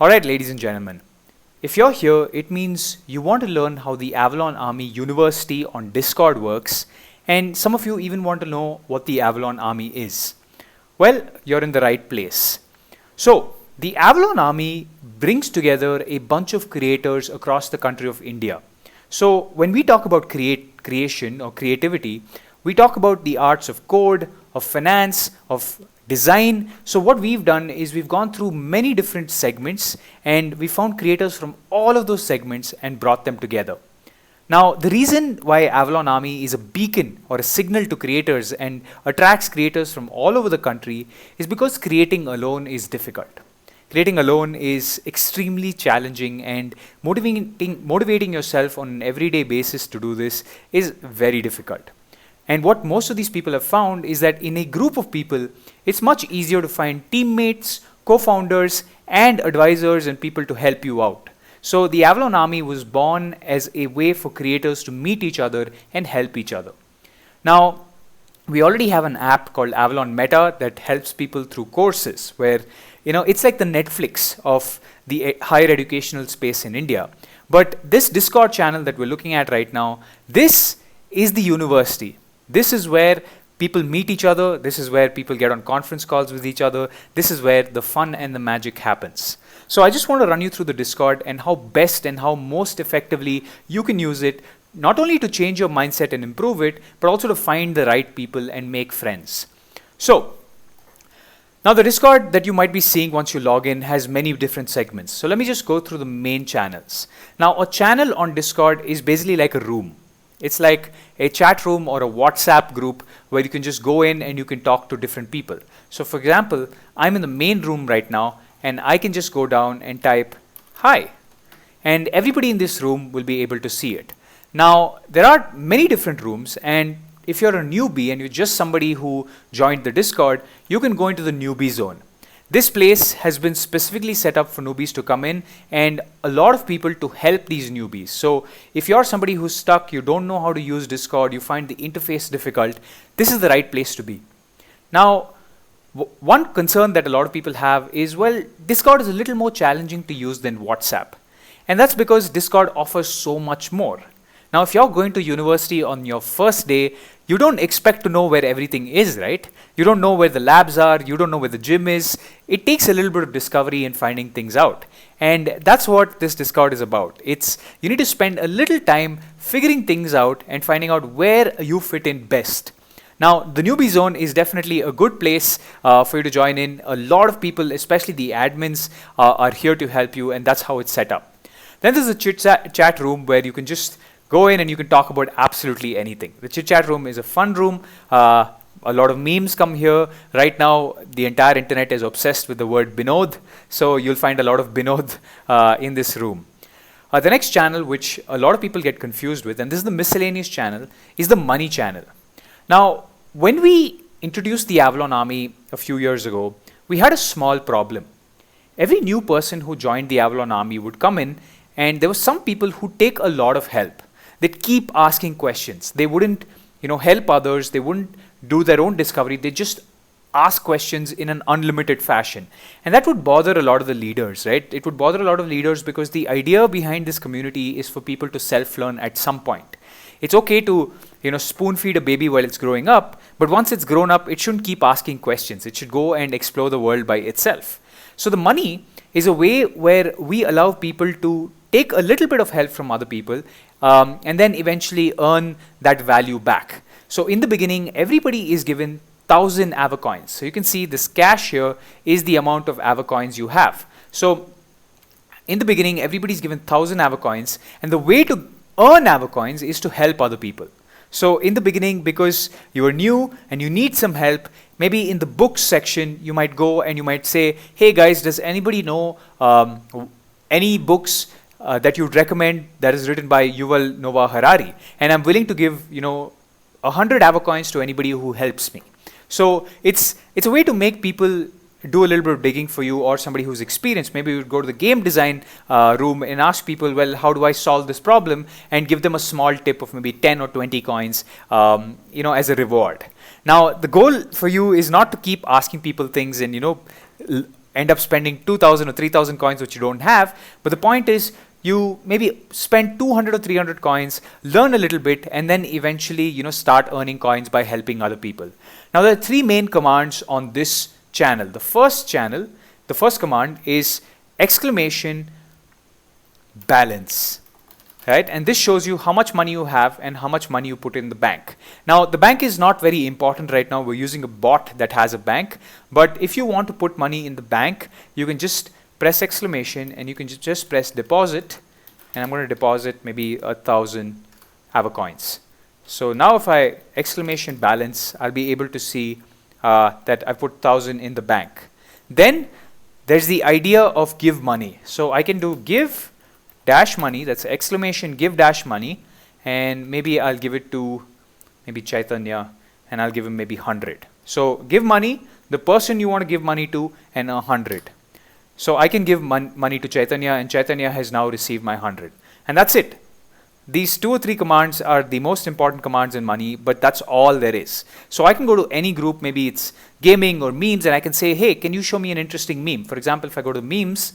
Alright, ladies and gentlemen, if you're here, it means you want to learn how the Avalon Army University on Discord works, and some of you even want to know what the Avalon Army is. Well, you're in the right place. So, the Avalon Army brings together a bunch of creators across the country of India. So, when we talk about creation or creativity, we talk about the arts of code, of finance, of design. So what we've done is we've gone through many different segments and we found creators from all of those segments and brought them together. Now, the reason why Avalon Army is a beacon or a signal to creators and attracts creators from all over the country is because creating alone is difficult. Creating alone is extremely challenging, and motivating yourself on an everyday basis to do this is very difficult. And what most of these people have found is that in a group of people, it's much easier to find teammates, co-founders, and advisors and people to help you out. So the Avalon Army was born as a way for creators to meet each other and help each other. Now, we already have an app called Avalon Meta that helps people through courses where, it's like the Netflix of the higher educational space in India. But this Discord channel that we're looking at right now, this is the university. This is where people meet each other. This is where people get on conference calls with each other. This is where the fun and the magic happens. So I just want to run you through the Discord and how best and how most effectively you can use it, not only to change your mindset and improve it, but also to find the right people and make friends. So now the Discord that you might be seeing once you log in has many different segments. So let me just go through the main channels. Now a channel on Discord is basically like a room. It's like a chat room or a WhatsApp group where you can just go in and you can talk to different people. So for example, I'm in the main room right now and I can just go down and type hi, and everybody in this room will be able to see it. Now there are many different rooms, and if you're a newbie and you're just somebody who joined the Discord, you can go into the newbie zone. This place has been specifically set up for newbies to come in and a lot of people to help these newbies. So if you're somebody who's stuck, you don't know how to use Discord, you find the interface difficult, this is the right place to be. Now, one concern that a lot of people have is, well, Discord is a little more challenging to use than WhatsApp. And that's because Discord offers so much more. Now, if you're going to university on your first day, you don't expect to know where everything is, right? You don't know where the labs are, you don't know where the gym is. It takes a little bit of discovery in finding things out. And that's what this Discord is about. You need to spend a little time figuring things out and finding out where you fit in best. Now, the newbie zone is definitely a good place for you to join in. A lot of people, especially the admins, are here to help you, and that's how it's set up. Then there's a chat room where you can just go in and you can talk about absolutely anything. The chit chat room is a fun room. A lot of memes come here. Right now, the entire internet is obsessed with the word Binod. So you'll find a lot of Binod in this room. The next channel, which a lot of people get confused with, and this is the miscellaneous channel, is the money channel. Now, when we introduced the Avalon Army a few years ago, we had a small problem. Every new person who joined the Avalon Army would come in, and there were some people who take a lot of help. They'd keep asking questions. They wouldn't, help others. They wouldn't do their own discovery. They just ask questions in an unlimited fashion. And that would bother a lot of the leaders, right? It would bother a lot of leaders because the idea behind this community is for people to self-learn at some point. It's okay to, spoon feed a baby while it's growing up, but once it's grown up, it shouldn't keep asking questions. It should go and explore the world by itself. So the money is a way where we allow people to take a little bit of help from other people and then eventually earn that value back. So in the beginning, everybody is given 1,000 Avacoins. So you can see this cash here is the amount of Avacoins you have. So in the beginning, everybody's given 1,000 Avacoins, and the way to earn Avacoins is to help other people. So in the beginning, because you are new and you need some help, maybe in the books section, you might go and you might say, hey guys, does anybody know any books that you'd recommend that is written by Yuval Noah Harari? And I'm willing to give, 100 Avacoins to anybody who helps me. So it's a way to make people do a little bit of digging for you, or somebody who's experienced. Maybe you would go to the game design room and ask people, well, how do I solve this problem? And give them a small tip of maybe 10 or 20 coins, as a reward. Now, the goal for you is not to keep asking people things and, end up spending 2,000 or 3,000 coins which you don't have. But the point is, you maybe spend 200 or 300 coins, learn a little bit, and then eventually, start earning coins by helping other people. Now, there are three main commands on this channel. The first command is exclamation balance. Right? And this shows you how much money you have and how much money you put in the bank. Now, the bank is not very important right now. We're using a bot that has a bank. But if you want to put money in the bank, you can just press exclamation and you can just press deposit. And I'm going to deposit maybe 1,000 Ava coins. So now if I exclamation balance, I'll be able to see that I put 1,000 in the bank. Then there's the idea of give money. So I can do give dash money, that's exclamation give dash money, and maybe I'll give it to maybe Chaitanya, and I'll give him maybe 100. So give money, the person you want to give money to, and 100. So I can give money to Chaitanya, and Chaitanya has now received my 100. And that's it. These 2 or 3 commands are the most important commands in money, but that's all there is. So I can go to any group, maybe it's gaming or memes, and I can say, hey, can you show me an interesting meme? For example, if I go to memes,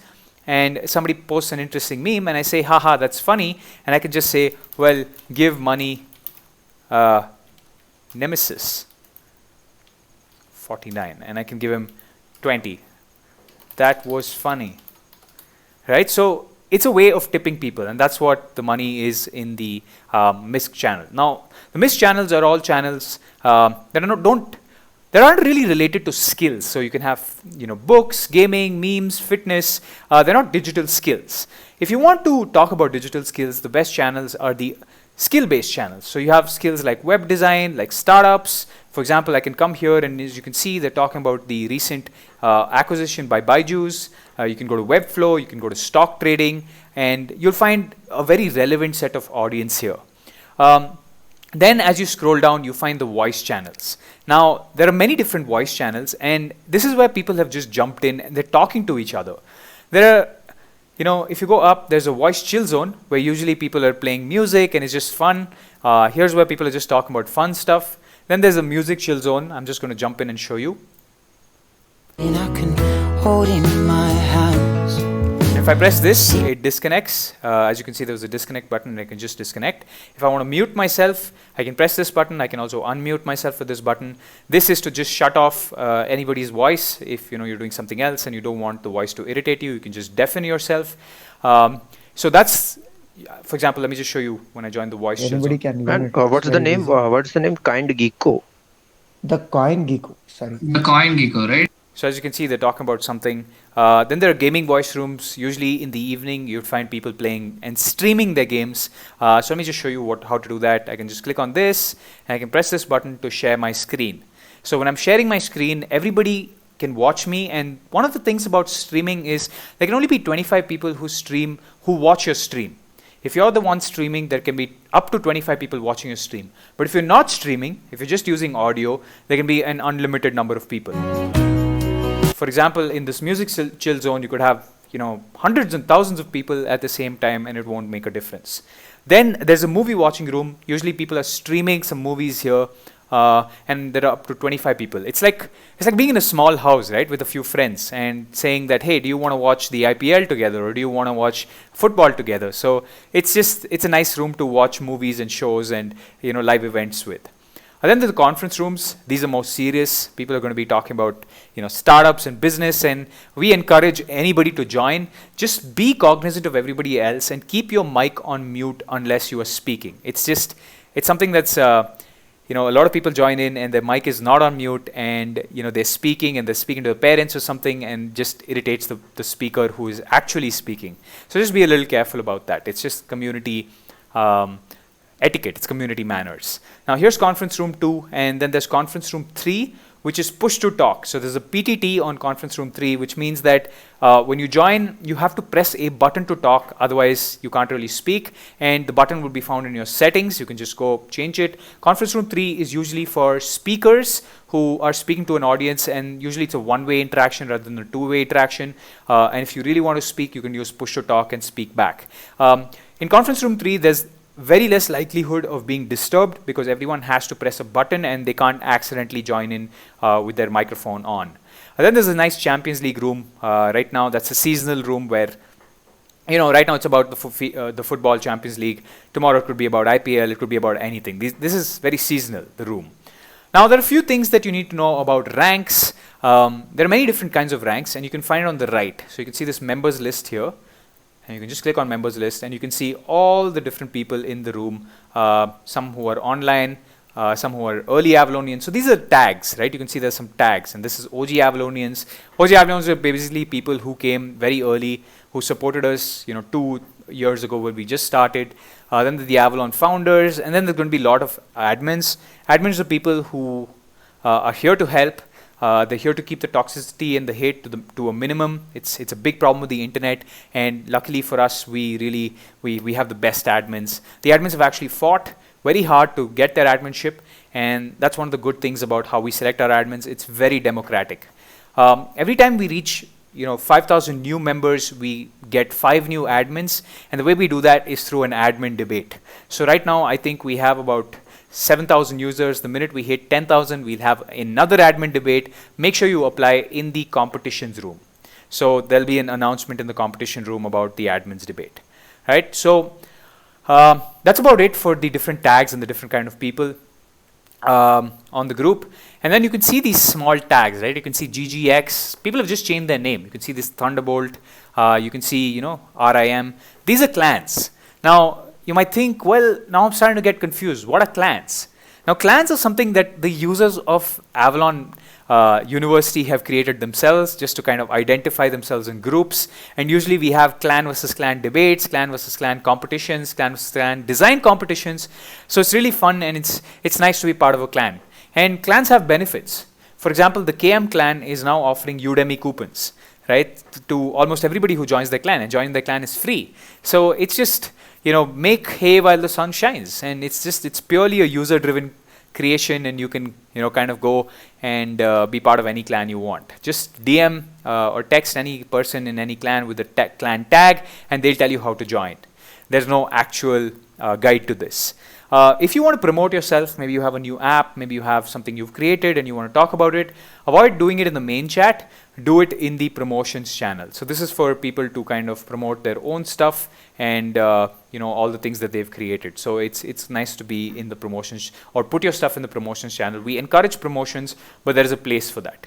and somebody posts an interesting meme, and I say, haha, that's funny, and I can just say, well, give money Nemesis 49, and I can give him 20. That was funny, right? So it's a way of tipping people, and that's what the money is in the MISC channel. Now, the MISC channels are all channels that aren't really related to skills. So you can have, books, gaming, memes, fitness. They're not digital skills. If you want to talk about digital skills, the best channels are the skill-based channels. So you have skills like web design, like startups. For example, I can come here, and as you can see, they're talking about the recent acquisition by Byju's. You can go to Webflow, you can go to stock trading, and you'll find a very relevant set of audience here. Then as you scroll down, you find the voice channels. Now, there are many different voice channels, and this is where people have just jumped in and they're talking to each other. There are, if you go up, there's a voice chill zone where usually people are playing music and it's just fun. Here's where people are just talking about fun stuff. Then there's a music chill zone. I'm just going to jump in and show you. And I can hold in my hands. If I press this, it disconnects. As you can see, there's a disconnect button, and I can just disconnect. If I want to mute myself, I can press this button. I can also unmute myself with this button. This is to just shut off anybody's voice. If you're doing something else and you don't want the voice to irritate you, you can just deafen yourself. So that's, for example, let me just show you when I join the voice. Anybody can learn And it. what's the name? What's the name? Kind Geeko. The Coin Geeko. Sorry. The Coin Geeko, right? So as you can see, they're talking about something. Then there are gaming voice rooms. Usually in the evening, you'd find people playing and streaming their games. So let me just show you how to do that. I can just click on this, and I can press this button to share my screen. So when I'm sharing my screen, everybody can watch me. And one of the things about streaming is there can only be 25 people who watch your stream. If you're the one streaming, there can be up to 25 people watching your stream. But if you're not streaming, if you're just using audio, there can be an unlimited number of people. For example, in this music chill zone, you could have hundreds and thousands of people at the same time, and it won't make a difference. Then there's a movie watching room. Usually people are streaming some movies here, and there are up to 25 people. It's like being in a small house, right, with a few friends, and saying that, hey, do you want to watch the IPL together, or do you want to watch football together? So it's a nice room to watch movies and shows and live events with. And then there's the conference rooms. These are more serious. People are going to be talking about startups and business, and we encourage anybody to join. Just be cognizant of everybody else and keep your mic on mute unless you are speaking. It's something that's a lot of people join in and their mic is not on mute, and they're speaking and they're speaking to their parents or something, and just irritates the speaker who is actually speaking. So just be a little careful about that. It's just community etiquette. It's community manners. Now here's conference room 2, and then there's conference room 3, which is push to talk. So there's a PTT on conference room 3, which means that when you join, you have to press a button to talk. Otherwise, you can't really speak. And the button will be found in your settings. You can just go change it. Conference room 3 is usually for speakers who are speaking to an audience, and usually it's a one-way interaction rather than a two-way interaction. And if you really want to speak, you can use push to talk and speak back. In conference room 3, there's very less likelihood of being disturbed because everyone has to press a button and they can't accidentally join in with their microphone on. Then there's a nice Champions League room right now. That's a seasonal room where, right now it's about the football Champions League. Tomorrow it could be about IPL. It could be about anything. This is very seasonal, the room. Now there are a few things that you need to know about ranks. There are many different kinds of ranks, and you can find it on the right. So you can see this members list here, and you can just click on members list, and you can see all the different people in the room. Some who are online, some who are early Avalonians. So these are tags, right? You can see there's some tags, and this is OG Avalonians. OG Avalonians are basically people who came very early, who supported us, 2 years ago when we just started. Then the Avalon founders, and then there's going to be a lot of admins. Admins are people who are here to help. They're here to keep the toxicity and the hate to a minimum. It's a big problem with the internet, and luckily for us, we have the best admins. The admins have actually fought very hard to get their adminship, and that's one of the good things about how we select our admins. It's very democratic. Every time we reach 5,000 new members, we get 5 new admins, and the way we do that is through an admin debate. So right now, I think we have about 7,000 users. The minute we hit 10,000, we'll have another admin debate. Make sure you apply in the competitions room. So there'll be an announcement in the competition room about the admins debate, right? So that's about it for the different tags and the different kind of people on the group. And then you can see these small tags, right? You can see GGX. People have just changed their name. You can see this Thunderbolt. You can see, RIM. These are clans. Now, you might think, well, now I'm starting to get confused. What are clans? Now, clans are something that the users of Avalon University have created themselves just to kind of identify themselves in groups. And usually we have clan versus clan debates, clan versus clan competitions, clan versus clan design competitions. So it's really fun, and it's nice to be part of a clan. And clans have benefits. For example, the KM clan is now offering Udemy coupons, right, to almost everybody who joins their clan, and joining their clan is free. So it's just, make hay while the sun shines, and it's purely a user-driven creation, and you can, kind of go and be part of any clan you want. Just DM or text any person in any clan with the clan tag, and they'll tell you how to join. There's no actual guide to this. If you want to promote yourself, maybe you have a new app, maybe you have something you've created and you want to talk about it, avoid doing it in the main chat, do it in the promotions channel. So this is for people to kind of promote their own stuff and all the things that they've created. So it's nice to be in the promotions, or put your stuff in the promotions channel. We encourage promotions, but there is a place for that.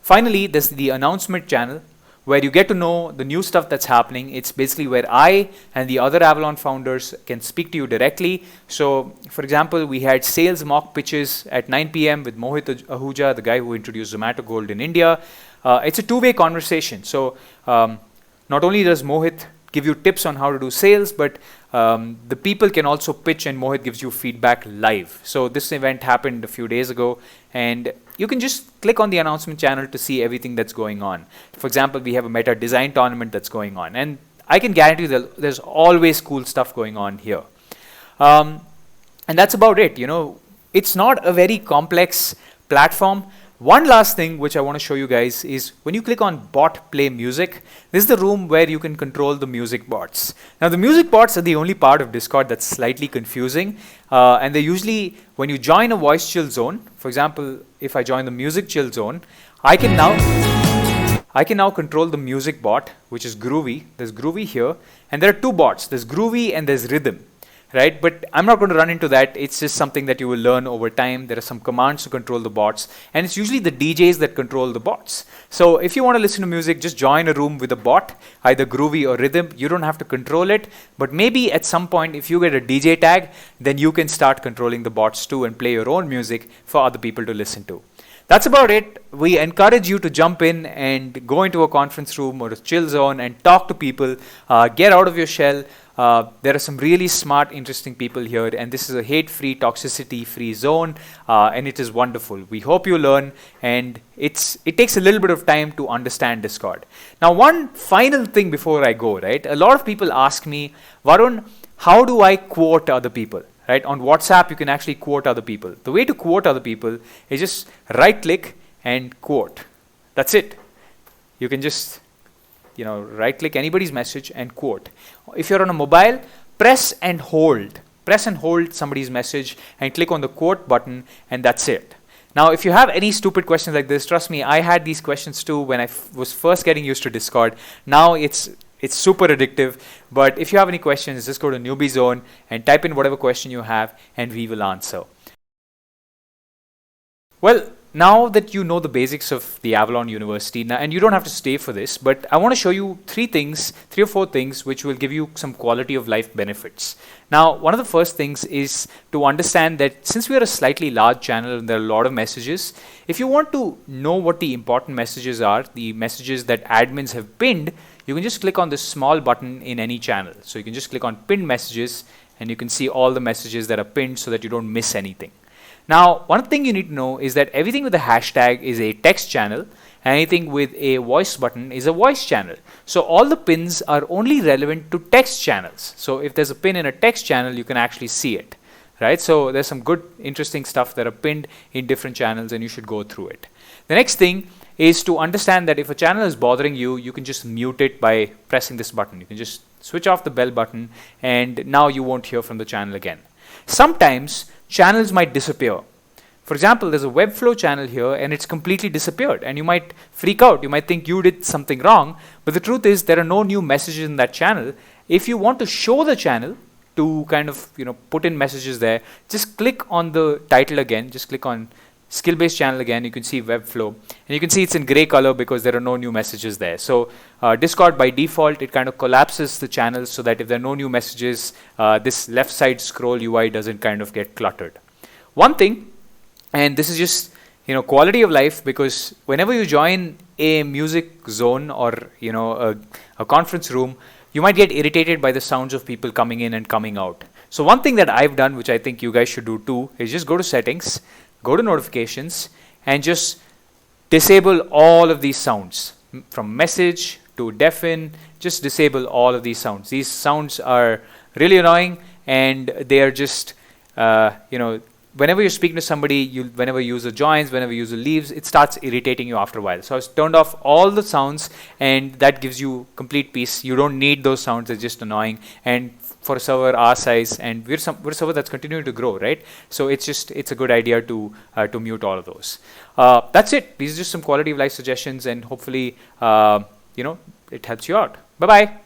Finally, there's the announcement channel, where you get to know the new stuff that's happening. It's basically where I and the other Avalon founders can speak to you directly. So, for example, we had sales mock pitches at 9 p.m. with Mohit Ahuja, the guy who introduced Zomato Gold in India. It's a two-way conversation. So, not only does Mohit give you tips on how to do sales, but the people can also pitch, and Mohit gives you feedback live. So this event happened a few days ago, and you can just click on the announcement channel to see everything that's going on. For example, we have a meta design tournament that's going on, and I can guarantee that there's always cool stuff going on here. And that's about it. It's not a very complex platform. One last thing which I want to show you guys is when you click on bot play music, this is the room where you can control the music bots. Now the music bots are the only part of Discord that's slightly confusing, and they're usually, when you join a voice chill zone, for example, if I join the music chill zone, I can now control the music bot, which is Groovy. There's Groovy here, and there are two bots. There's Groovy and there's Rhythm. Right, but I'm not going to run into that. It's just something that you will learn over time. There are some commands to control the bots, and it's usually the DJs that control the bots. So if you want to listen to music, just join a room with a bot, either Groovy or Rhythm. You don't have to control it, but maybe at some point, if you get a DJ tag, then you can start controlling the bots too and play your own music for other people to listen to. That's about it. We encourage you to jump in and go into a conference room or a chill zone and talk to people, get out of your shell. There are some really smart, interesting people here, and this is a hate-free, toxicity-free zone, and it is wonderful. We hope you learn, and it takes a little bit of time to understand Discord. Now, one final thing before I go, right? A lot of people ask me, Varun, how do I quote other people? Right? On WhatsApp, you can actually quote other people. The way to quote other people is just right-click and quote. That's it. You can just right-click anybody's message and quote. If you're on a mobile, press and hold somebody's message and click on the quote button, and that's it. Now, if you have any stupid questions like this, trust me, I had these questions too when I was first getting used to Discord. Now it's super addictive. But if you have any questions, just go to Newbie Zone and type in whatever question you have, and we will answer. Well, now that you know the basics of the Avalon University, and you don't have to stay for this, but I want to show you three or four things, which will give you some quality of life benefits. Now, one of the first things is to understand that since we are a slightly large channel and there are a lot of messages, if you want to know what the important messages are, the messages that admins have pinned, you can just click on this small button in any channel. So you can just click on pinned messages, and you can see all the messages that are pinned so that you don't miss anything. Now, one thing you need to know is that everything with a hashtag is a text channel, and anything with a voice button is a voice channel. So all the pins are only relevant to text channels. So if there's a pin in a text channel, you can actually see it, right? So there's some good, interesting stuff that are pinned in different channels, and you should go through it. The next thing is to understand that if a channel is bothering you, you can just mute it by pressing this button. You can just switch off the bell button, and now you won't hear from the channel again. Sometimes channels might disappear. For example, there's a Webflow channel here and it's completely disappeared, and you might freak out. You might think you did something wrong, but the truth is there are no new messages in that channel. If you want to show the channel to kind of put in messages there, just click on the title again, just click on skill-based channel again. You can see Webflow, and you can see it's in gray color because there are no new messages there. So Discord by default, it kind of collapses the channels so that if there are no new messages, this left side scroll UI doesn't kind of get cluttered. One thing, and this is just quality of life, because whenever you join a music zone or a conference room, you might get irritated by the sounds of people coming in and coming out. So one thing that I've done, which I think you guys should do too, is just go to settings, go to notifications, and just disable all of these sounds from message to deafen. Just disable all of these sounds. These sounds are really annoying, and they are just whenever you're speaking to somebody, whenever user joins, whenever user leaves, it starts irritating you after a while. So I've turned off all the sounds, and that gives you complete peace. You don't need those sounds. They're just annoying. And for a server our size, and we're a server that's continuing to grow, right? So it's a good idea to mute all of those. That's it. These are just some quality of life suggestions, and hopefully it helps you out. Bye-bye.